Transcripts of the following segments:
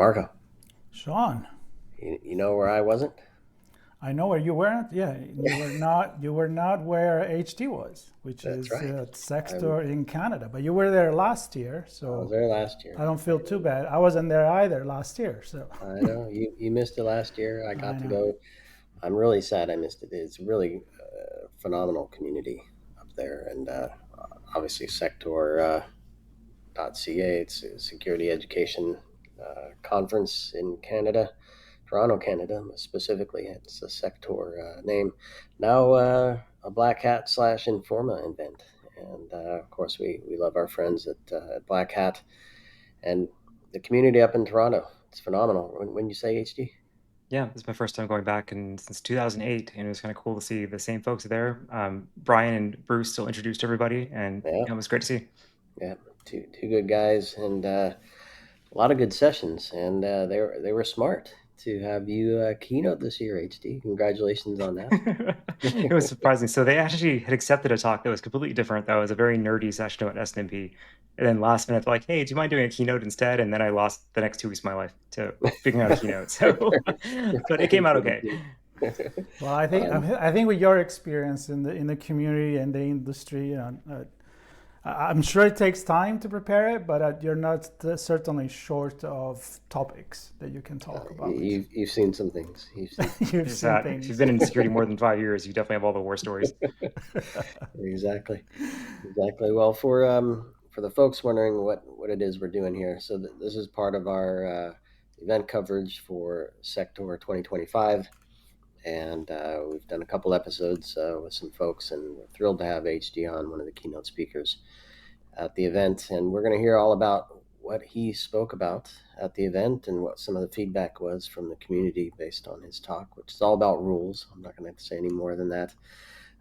Marco, Sean, you know where I wasn't? I know where you weren't. Yeah, you were not. You were not where HD was, which That's is right. SecTor in Canada. But you were there last year, I was so there last year. I don't I feel too know. bad. I wasn't there either last year, so I know. You missed it last year. I I got to know. go. I'm really sad I missed it. It's really phenomenal community up there, and obviously sector.ca. It's a security education conference in Canada, Toronto, Canada specifically. It's the Sector name. Now a Black Hat slash Informa event. And of course, we love our friends at Black Hat and the community up in Toronto. It's phenomenal. When you say HD? Yeah, this is my first time going back and since 2008, and it was kind of cool to see the same folks there. Brian and Bruce still introduced everybody, and Yeah, it was great to see. yeah. Two good guys and a lot of good sessions. And they were smart to have you keynote this year, HD. Congratulations on that. It was surprising. So they actually had accepted a talk that was completely different. That was a very nerdy session about SNMP. And then last minute, they're like, "Hey, do you mind doing a keynote instead?" And then I lost the next 2 weeks of my life to figuring out a keynote. So, but it came out okay. Well, I think um, I think with your experience in the community and the industry, I'm sure it takes time to prepare it, but you're not certainly short of topics that you can talk about. you've seen some things. You've seen some You've Is seen that if you've things. been in security more than 5 years, you definitely have all the war stories. exactly, exactly. Well, for the folks wondering what it is we're doing here, so this is part of our event coverage for Sector 2025, and we've done a couple episodes with some folks, and we're thrilled to have HD on, one of the keynote speakers at the event, and we're going to hear all about what he spoke about at the event and what some of the feedback was from the community based on his talk, which is all about rules. I'm not going to say any more than that.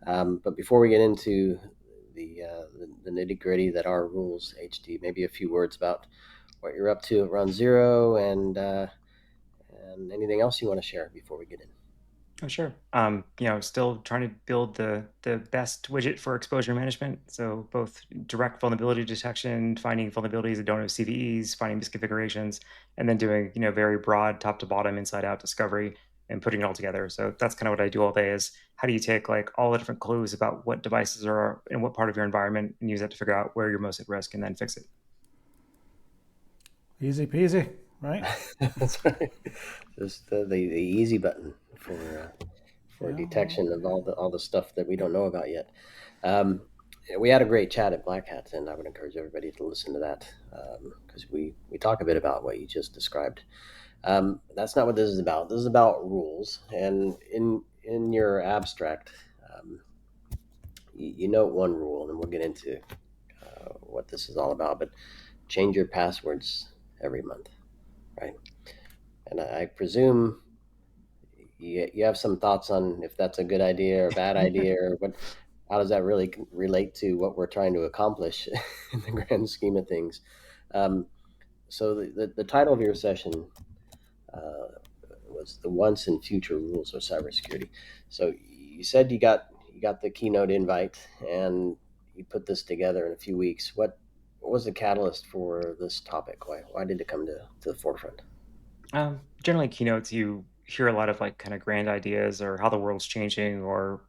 But before we get into the nitty gritty that are rules, HD, maybe a few words about what you're up to at runZero and anything else you want to share before we get in. Oh, sure. Still trying to build the best widget for exposure management. So both direct vulnerability detection, finding vulnerabilities that don't have CVEs, finding misconfigurations, and then doing very broad top to bottom, inside out discovery and putting it all together. So that's kind of what I do all day. Is how do you take like all the different clues about what devices are in what part of your environment and use that to figure out where you're most at risk and then fix it. Easy peasy, right? That's right. Just the easy button for Yeah. Well, detection of all the stuff that we don't know about yet. Um, we had a great chat at Black Hat, and I would encourage everybody to listen to that because we talk a bit about what you just described. That's not what this is about. This is about rules, and in your abstract, um, you note one rule, and we'll get into what this is all about. But change your passwords every month, right? And I presume you have some thoughts on if that's a good idea or a bad idea, or what. How does that really relate to what we're trying to accomplish in the grand scheme of things? Um, so the title of your session uh, was the once and future rules of cybersecurity. So you said you got the keynote invite and you put this together in a few weeks. What was the catalyst for this topic? Why did it come to the forefront? Generally, keynotes, you hear a lot of like kind of grand ideas or how the world's changing, or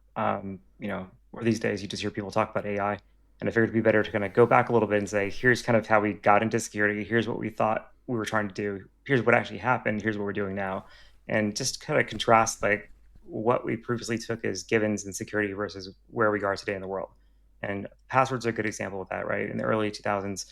these days you just hear people talk about AI. And I figured it'd be better to kind of go back a little bit and say, here's kind of how we got into security. Here's what we thought we were trying to do. Here's what actually happened. Here's what we're doing now. And just kind of contrast like what we previously took as givens in security versus where we are today in the world. And passwords are a good example of that, right? In the early 2000s,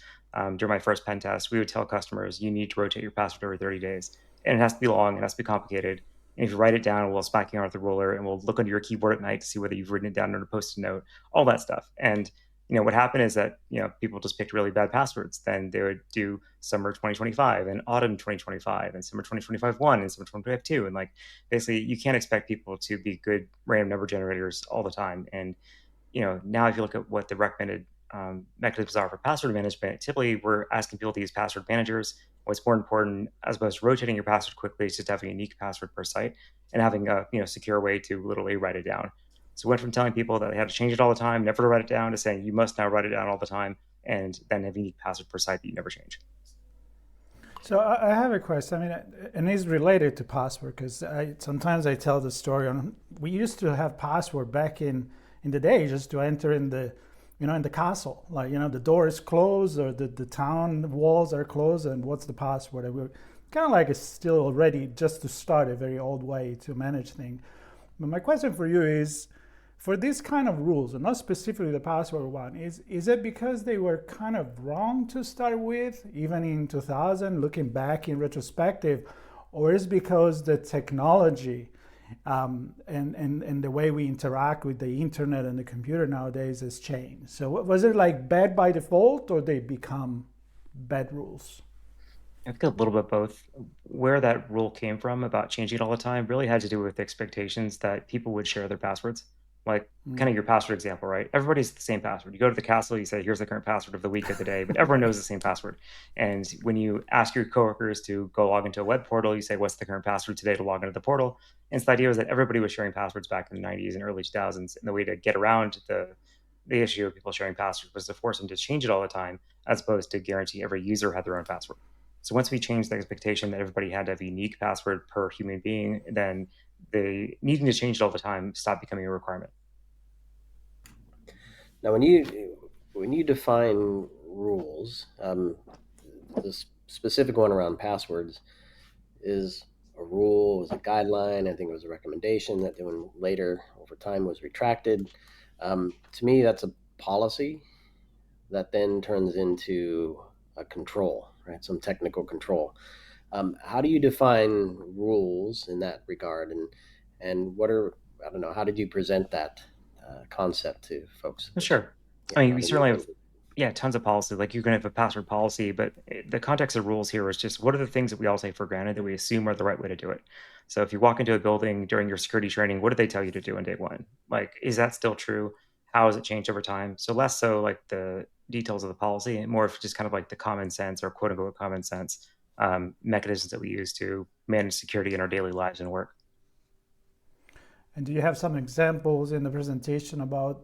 during my first pen test, we would tell customers, you need to rotate your password every 30 days, and it has to be long, it has to be complicated. And if you write it down, we'll smack you on with a ruler and we'll look under your keyboard at night to see whether you've written it down on a post-it note, all that stuff. And what happened is that people just picked really bad passwords. Then they would do summer 2025 and autumn 2025 and summer 2025 one and summer 2025 two. And like basically, you can't expect people to be good random number generators all the time. And now if you look at what the recommended mechanisms are for password management, typically we're asking people to use password managers. What's more important, as opposed to rotating your password quickly, is just having a unique password per site and having a secure way to literally write it down. So we went from telling people that they had to change it all the time, never to write it down, to saying you must now write it down all the time, and then have a unique password per site that you never change. So I have a question. I mean, and it's related to password because sometimes I tell the story on. We used to have password back in the day just to enter in the, in the castle. Like the door is closed or the town walls are closed, and what's the password? And we're kind of like it's still already just to start a very old way to manage things. But my question for you is, for these kind of rules, and not specifically the password one, is it because they were kind of wrong to start with, even in 2000, looking back in retrospective, or is it because the technology and the way we interact with the internet and the computer nowadays has changed? So was it like bad by default, or they become bad rules? I think a little bit both. Where that rule came from about changing it all the time really had to do with expectations that people would share their passwords. Like kind of your password example, right? Everybody's the same password. You go to the castle, you say, here's the current password of the week of the day, but everyone knows the same password. And when you ask your coworkers to go log into a web portal, you say, what's the current password today to log into the portal? And so the idea was that everybody was sharing passwords back in the 90s and early 2000s. And the way to get around the issue of people sharing passwords was to force them to change it all the time, as opposed to guarantee every user had their own password. So once we changed the expectation that everybody had to have a unique password per human being, then the needing to change it all the time stopped becoming a requirement. Now, when you define rules, this specific one around passwords is a rule, was a guideline. I think it was a recommendation that then later over time was retracted. To me, that's a policy that then turns into a control, right? Some technical control. How do you define rules in that regard, and what are, I don't know, how did you present that concept to folks Well, that sure. I mean, we certainly have, yeah, tons of policy. Like you're going to have a password policy, but the context of rules here is just what are the things that we all take for granted that we assume are the right way to do it. So if you walk into a building during your security training, what did they tell you to do on day one? Like, is that still true? How has it changed over time? So less so like the details of the policy, and more of just kind of like the common sense or quote unquote common sense mechanisms that we use to manage security in our daily lives and work. And do you have some examples in the presentation about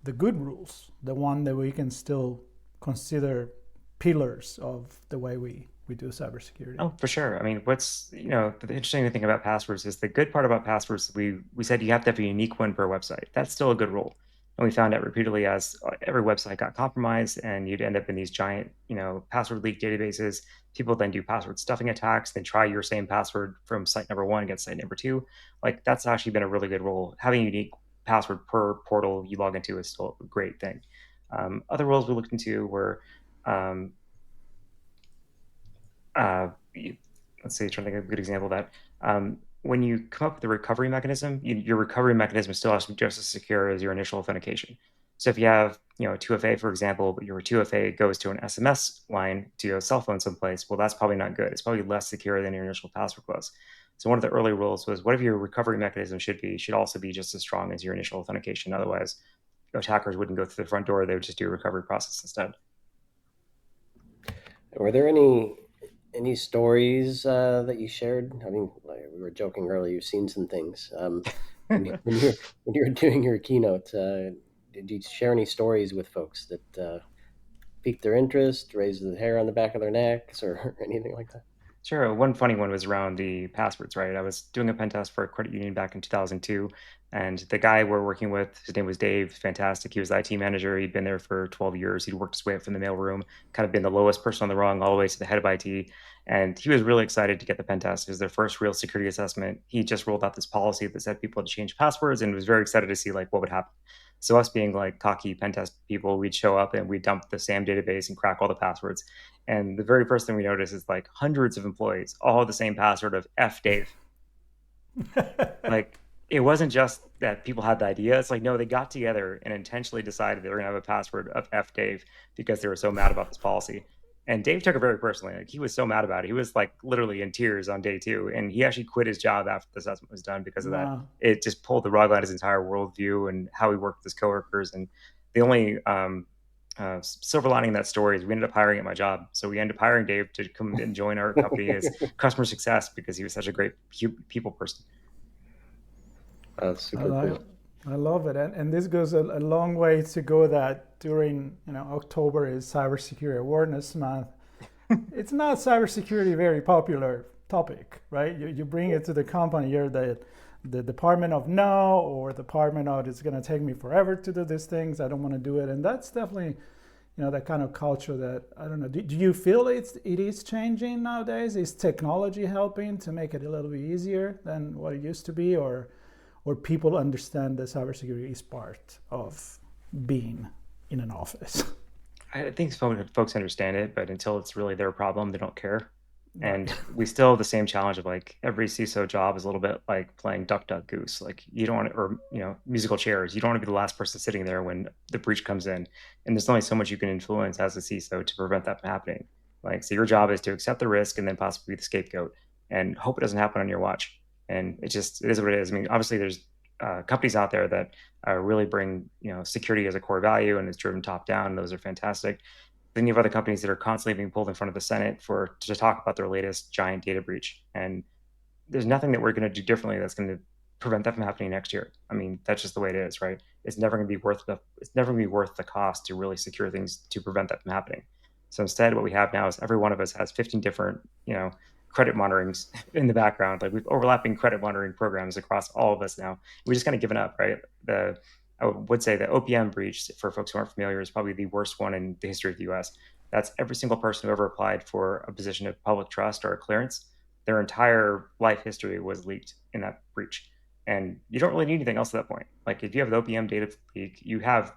the good rules, the one that we can still consider pillars of the way we do cybersecurity? Oh, for sure. I mean, the interesting thing about passwords is the good part about passwords, we said you have to have a unique one per website. That's still a good rule. And we found out repeatedly as every website got compromised and you'd end up in these giant, password leak databases. People then do password stuffing attacks, then try your same password from site number one against site number two. Like that's actually been a really good rule. Having a unique password per portal you log into is still a great thing. Other rules we looked into were um, uh, let's see, trying to think of a good example of that. When you come up with a recovery mechanism, your recovery mechanism still has to be just as secure as your initial authentication. So if you have, a 2FA, for example, but your 2FA goes to an SMS line to your cell phone someplace, well, that's probably not good. It's probably less secure than your initial password was. So one of the early rules was whatever your recovery mechanism should also be just as strong as your initial authentication. Otherwise, attackers wouldn't go through the front door; they would just do a recovery process instead. were there any stories that you shared? I mean, like we were joking earlier. You've seen some things. When you're doing your keynote, did you share any stories with folks that piqued their interest, raised the hair on the back of their necks, or anything like that? Sure. One funny one was around the passwords, right? I was doing a pen test for a credit union back in 2002, and the guy we're working with, his name was Dave, fantastic. He was the IT manager. He'd been there for 12 years. He'd worked his way up from the mailroom, kind of been the lowest person on the rung, all the way to the head of IT. And he was really excited to get the pen test. It was their first real security assessment. He just rolled out this policy that said people had to change passwords and was very excited to see like what would happen. So us being like cocky pen test people, we'd show up and we'd dump the SAM database and crack all the passwords. And the very first thing we notice is like hundreds of employees all have the same password of F Dave. Like it wasn't just that people had the idea. It's like, no, they got together and intentionally decided they were gonna have a password of F Dave because they were so mad about this policy. And Dave took it very personally. Like he was so mad about it. He was like literally in tears on day two. And he actually quit his job after the assessment was done because of that. Wow. It just pulled the rug out his entire worldview and how he worked with his coworkers. And the only silver lining in that story is we ended up hiring at my job. So we ended up hiring Dave to come and join our company as customer success because he was such a great people person. That's I, super like, cool. I love it, and this goes a long way to go that during October is Cybersecurity Awareness Month. it's not cybersecurity very popular topic, right? You bring it to the company, you're the department of no, or department of it's going to take me forever to do these things, I don't want to do it. And that's definitely, that kind of culture that, I don't know, do you feel it is changing nowadays? Is technology helping to make it a little bit easier than what it used to be, or people understand that cybersecurity is part of being in an office? I think folks understand it, but until it's really their problem, they don't care. Right. And we still have the same challenge of like every CISO job is a little bit like playing duck duck goose. Like you don't want to, or musical chairs. You don't want to be the last person sitting there when the breach comes in. And there's only so much you can influence as a CISO to prevent that from happening. Like so, your job is to accept the risk and then possibly be the scapegoat and hope it doesn't happen on your watch. And it is what it is. I mean, obviously, there's companies out there that really bring security as a core value and is driven top down. Those are fantastic. Then you have other companies that are constantly being pulled in front of the Senate to talk about their latest giant data breach. And there's nothing that we're going to do differently that's going to prevent that from happening next year. I mean, that's just the way it is, right? It's never going to be worth the cost to really secure things to prevent that from happening. So instead, what we have now is every one of us has 15 different, credit monitorings in the background. Like we've overlapping credit monitoring programs across all of us now. We just kind of given up, right? I would say the OPM breach, for folks who aren't familiar, is probably the worst one in the history of the US. That's every single person who ever applied for a position of public trust or a clearance. Their entire life history was leaked in that breach. And you don't really need anything else at that point. Like if you have the OPM data leak, you have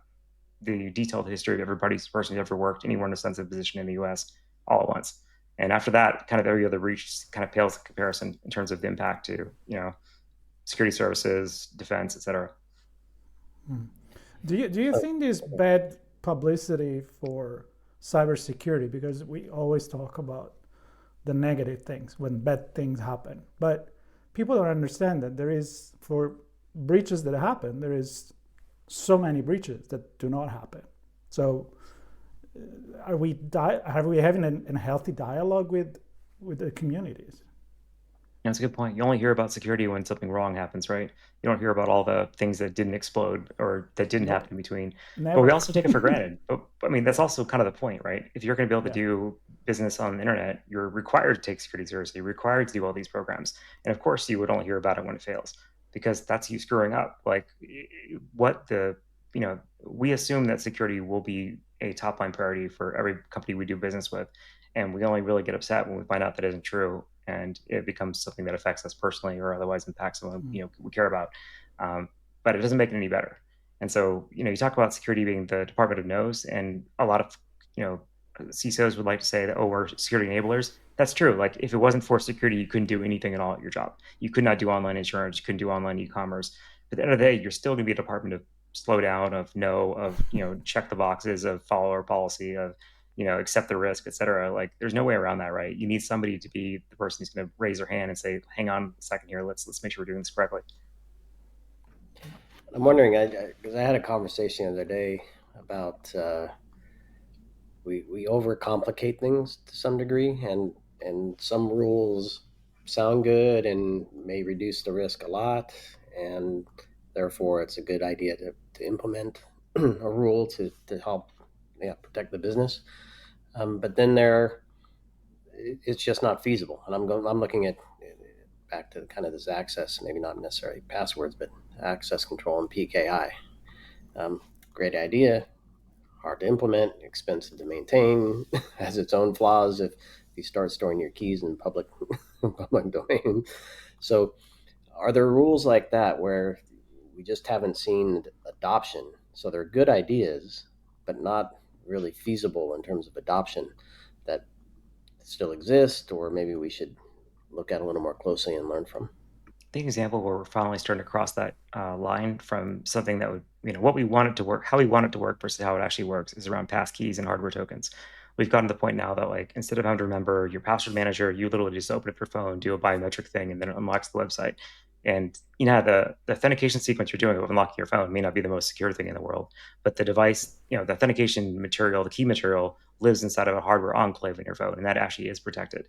the detailed history of everybody's person who's ever worked anywhere in a sensitive position in the US all at once. And after that, kind of every other breach kind of pales in comparison in terms of the impact to, security services, defense, et cetera. Do you think there's bad publicity for cybersecurity, because we always talk about the negative things when bad things happen, but people don't understand that there is, for breaches that happen, there is so many breaches that do not happen. So are we having a healthy dialogue with the communities? That's a good point. You only hear about security when something wrong happens, right? You don't hear about all the things that didn't explode or that didn't Nope, happen in between. But we never. also take it for granted. But I mean, that's also kind of the point, right? If you're going to be able to Yeah. do business on the internet, you're required to take security seriously. You're required to do all these programs. And of course, you would only hear about it when it fails because that's you screwing up. Like what the, we assume that security will be a top line priority for every company we do business with. And we only really get upset when we find out that isn't true and it becomes something that affects us personally or otherwise impacts someone we care about. Um, but it doesn't make it any better. And so, you talk about security being the Department of Knows, and a lot of CISOs would like to say that, oh, we're security enablers. That's true. Like if it wasn't for security, you couldn't do anything at all at your job. You could not do online insurance. You couldn't do online e-commerce. But at the end of the day, you're still going to be a department of slow down, of no, of check the boxes, of follow our policy, of accept the risk, et cetera. Like there's no way around that, right? You need somebody to be the person who's going to raise their hand and say, hang on a second here, let's make sure we're doing this correctly. I'm wondering, because I had a conversation the other day about we overcomplicate things to some degree, and some rules sound good and may reduce the risk a lot, and therefore it's a good idea to implement a rule to help, yeah, protect the business. But then it's just not feasible. And I'm looking at back to kind of this access, maybe not necessarily passwords, but access control and PKI. Um, Great idea, hard to implement, expensive to maintain, has its own flaws if you start storing your keys in public public domain. So, are there rules like that where we just haven't seen adoption? So they're good ideas, but not really feasible in terms of adoption, that still exist, or maybe we should look at a little more closely and learn from. The example where we're finally starting to cross that line from something that would, what we want it to work, how we want it to work versus how it actually works is around passkeys and hardware tokens. We've gotten to the point now that like instead of having to remember your password manager, you literally just open up your phone, do a biometric thing, and then it unlocks the website. And the authentication sequence you're doing of unlocking your phone may not be the most secure thing in the world, but the device, the authentication material, the key material lives inside of a hardware enclave in your phone, and that actually is protected.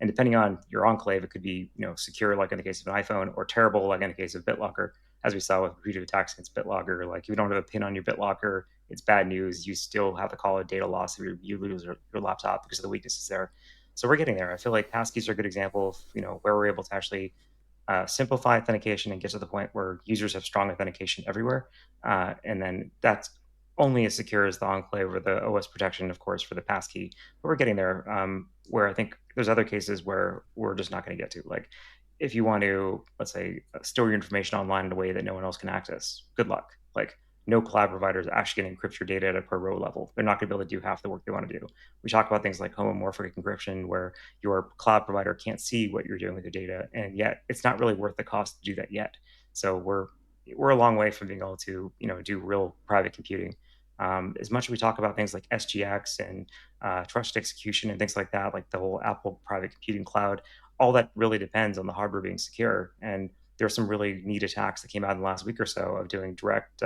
And depending on your enclave, it could be secure, like in the case of an iPhone, or terrible, like in the case of BitLocker. as we saw with repeated attacks against BitLocker, like if you don't have a pin on your BitLocker, it's bad news. You still have to call it data loss if you lose your laptop because of the weaknesses there. So we're getting there. I feel like passkeys are a good example of where we're able to actually simplify authentication and get to the point where users have strong authentication everywhere. And then that's only as secure as the enclave or the OS protection, of course, for the passkey. But we're getting there. Where I think there's other cases where we're just not going to get to. Like if you want to, let's say, store your information online in a way that no one else can access, good luck. Like no cloud provider is actually going to encrypt your data at a per row level. They're not going to be able to do half the work they want to do. We talk about things like homomorphic encryption, where your cloud provider can't see what you're doing with your data, and yet it's not really worth the cost to do that yet. So we're a long way from being able to do real private computing. As much as we talk about things like SGX and trusted execution and things like that, like the whole Apple private computing cloud, all that really depends on the hardware being secure. And there are some really neat attacks that came out in the last week or so of doing direct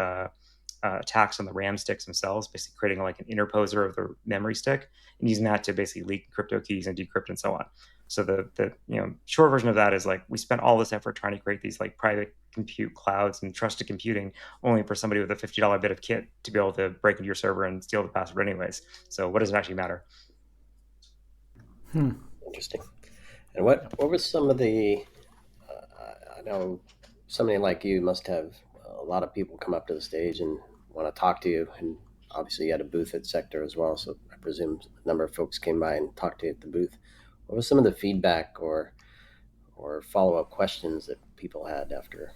attacks on the RAM sticks themselves, basically creating like an interposer of the memory stick and using that to basically leak crypto keys and decrypt and so on. So the short version of that is like we spent all this effort trying to create these like private compute clouds and trusted computing, only for somebody with a $50 bit of kit to be able to break into your server and steal the password anyways. So what does it actually matter? Interesting. And what was some of the? I know somebody like you must have a lot of people come up to the stage and want to talk to you, and obviously you had a booth at SecTor as well. So I presume a number of folks came by and talked to you at the booth. What was some of the feedback or follow up questions that people had after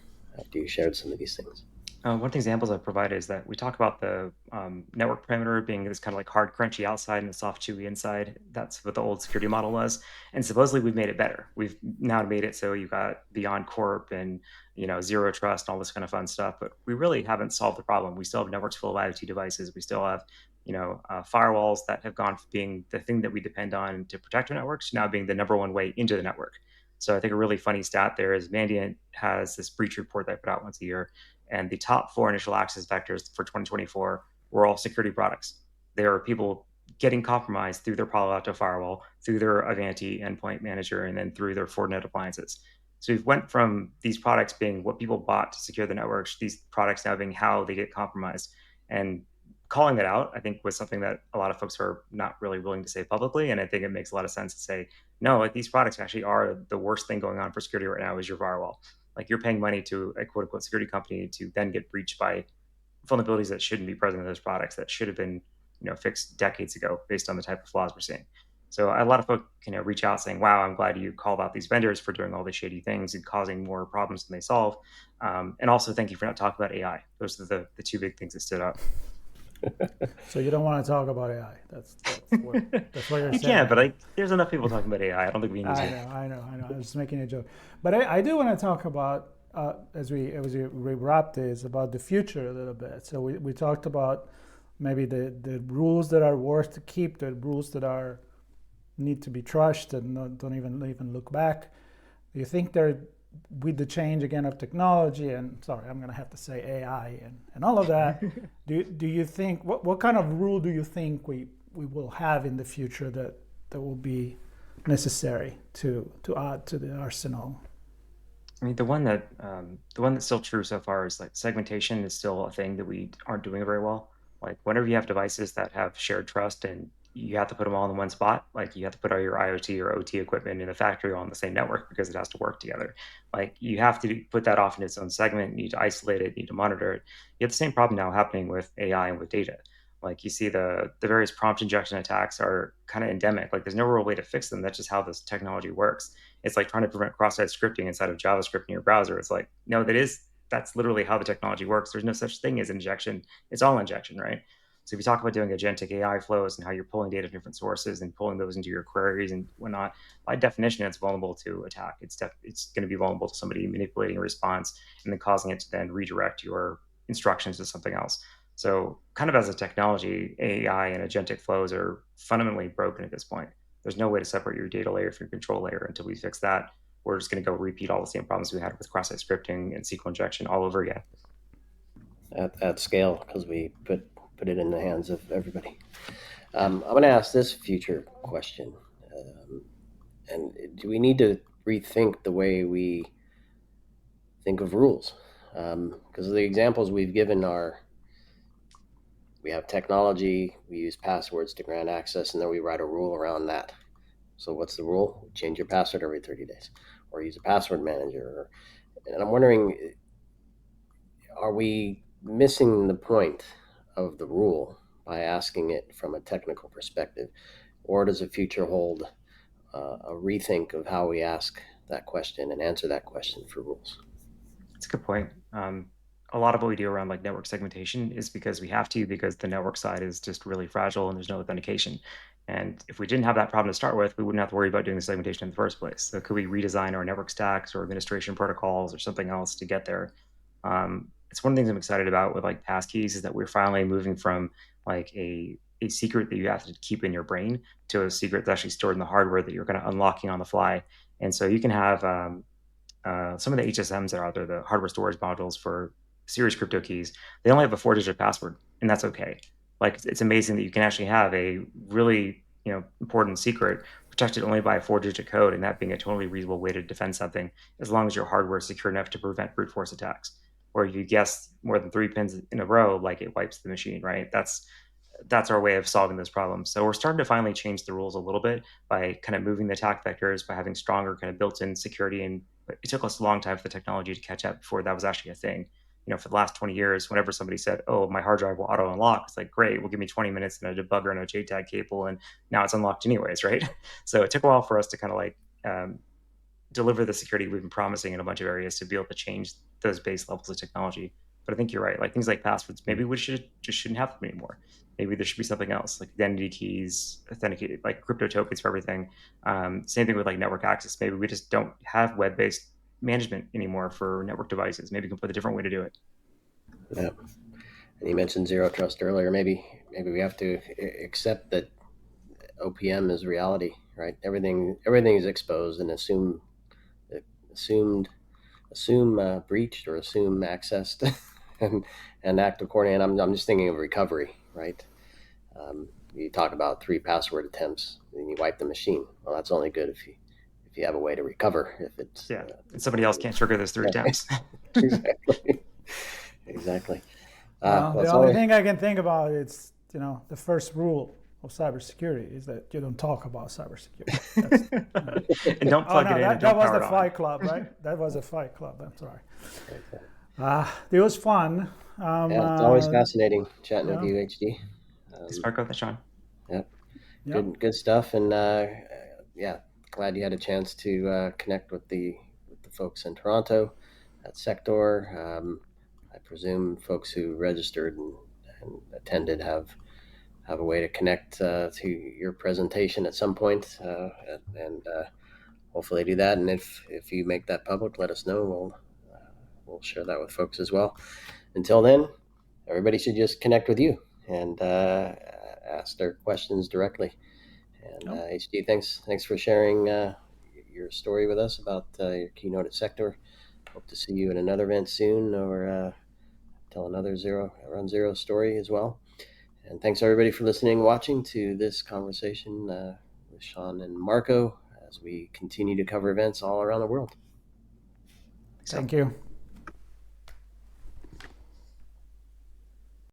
you shared some of these things? One of the examples I've provided is that we talk about the network perimeter being this kind of like hard, crunchy outside and the soft, chewy inside. That's what the old security model was. And supposedly we've made it better. We've now made it so you've got Beyond Corp and zero trust and all this kind of fun stuff. But we really haven't solved the problem. We still have networks full of IoT devices. We still have firewalls that have gone from being the thing that we depend on to protect our networks to now being the number one way into the network. So I think a really funny stat there is Mandiant has this breach report that I put out once a year, and the top 4 initial access vectors for 2024 were all security products. There are people getting compromised through their Palo Alto firewall, through their Avanti endpoint manager, and then through their Fortinet appliances. So we've went from these products being what people bought to secure the networks, these products now being how they get compromised. And calling that out, I think, was something that a lot of folks are not really willing to say publicly. And I think it makes a lot of sense to say, no, like these products actually are the worst thing going on for security right now is your firewall. Like you're paying money to a quote unquote security company to then get breached by vulnerabilities that shouldn't be present in those products that should have been fixed decades ago based on the type of flaws we're seeing. So a lot of folks can reach out saying, wow, I'm glad you called out these vendors for doing all these shady things and causing more problems than they solve. And also thank you for not talking about AI. Those are the two big things that stood out. So you don't want to talk about AI. That's what you're You saying. can, but there's enough people talking about AI. I don't think we need to. I know. I was just making a joke, but I do want to talk about as we wrap this about the future a little bit. So we talked about maybe the rules that are worth to keep, the rules that are need to be trusted and don't even look back. Do you think there, with the change again of technology and sorry, I'm going to have to say AI and all of that, do you think what kind of rule do you think we will have in the future that will be necessary to add to the arsenal? I mean, the one that's still true so far is like segmentation is still a thing that we aren't doing very well. Like whenever you have devices that have shared trust and you have to put them all in one spot, like you have to put all your IoT or OT equipment in the factory on the same network because it has to work together. Like you have to put that off in its own segment, you need to isolate it, you need to monitor it. You have the same problem now happening with AI and with data. Like you see the various prompt injection attacks are kind of endemic. Like there's no real way to fix them. That's just how this technology works. It's like trying to prevent cross-site scripting inside of JavaScript in your browser. It's like, no, that's literally how the technology works. There's no such thing as injection. It's all injection, right? So if you talk about doing agentic AI flows and how you're pulling data from different sources and pulling those into your queries and whatnot, by definition, it's vulnerable to attack. It's going to be vulnerable to somebody manipulating a response and then causing it to then redirect your instructions to something else. So kind of as a technology, AI and agentic flows are fundamentally broken at this point. There's no way to separate your data layer from your control layer until we fix that. We're just going to go repeat all the same problems we had with cross-site scripting and SQL injection all over again. At scale, because we put it in the hands of everybody. I'm going to ask this future question. And do we need to rethink the way we think of rules? because the examples we've given are we have technology, we use passwords to grant access, and then we write a rule around that. So what's the rule? Change your password every 30 days, or use a password manager. And I'm wondering, are we missing the point of the rule by asking it from a technical perspective, or does the future hold a rethink of how we ask that question and answer that question for rules? That's a good point. A lot of what we do around like network segmentation is because we have to, because the network side is just really fragile and there's no authentication. And if we didn't have that problem to start with, we wouldn't have to worry about doing the segmentation in the first place. So could we redesign our network stacks or administration protocols or something else to get there? It's one of the things I'm excited about with like passkeys is that we're finally moving from like a secret that you have to keep in your brain to a secret that's actually stored in the hardware that you're kind of unlocking on the fly. And so you can have some of the HSMs that are out there, the hardware storage modules for serious crypto keys, they only have a 4-digit password, and that's okay. Like it's amazing that you can actually have a really important secret protected only by a 4-digit code, and that being a totally reasonable way to defend something, as long as your hardware is secure enough to prevent brute force attacks. Or if you guess more than 3 pins in a row, like it wipes the machine, right? That's our way of solving this problem. So we're starting to finally change the rules a little bit by kind of moving the attack vectors, by having stronger kind of built-in security. And it took us a long time for the technology to catch up before that was actually a thing. For the last 20 years, whenever somebody said, "Oh, my hard drive will auto unlock," it's like, great, we'll give me 20 minutes and a debugger and a JTAG cable, and now it's unlocked anyways, right? So it took a while for us to kind of like deliver the security we've been promising in a bunch of areas to be able to change those base levels of technology. But I think you're right. Like things like passwords, maybe we shouldn't have them anymore. Maybe there should be something else, like identity keys, authenticated, like crypto tokens for everything. Same thing with like network access. Maybe we just don't have web-based management anymore for network devices. Maybe we can put a different way to do it. Yeah. And you mentioned zero trust earlier. Maybe we have to accept that OPM is reality, right? Everything is exposed and assumed breached or assume accessed and act accordingly. And I'm just thinking of recovery, right? You talk about 3 password attempts and you wipe the machine. Well, that's only good if you have a way to recover. If it's and somebody else can't trigger those 3 attempts. Exactly. Exactly. The only thing I can think about is the first rule of cybersecurity is that you don't talk about cybersecurity. And don't plug it in. That was the Fight Club, right? That was a Fight Club. I'm sorry. It was fun. It's always fascinating chatting with you, HD. Spark with that, Sean. Yep. Good stuff, and glad you had a chance to connect with the folks in Toronto at SecTor. I presume folks who registered and attended have a way to connect to your presentation at some point, and hopefully do that. And if you make that public, let us know. We'll share that with folks as well. Until then, everybody should just connect with you and ask their questions directly. And HD, thanks for sharing your story with us about your keynote at SecTor. Hope to see you at another event soon, or tell another runZero story as well. And thanks everybody for listening and watching to this conversation with Sean and Marco as we continue to cover events all around the world. Thank you.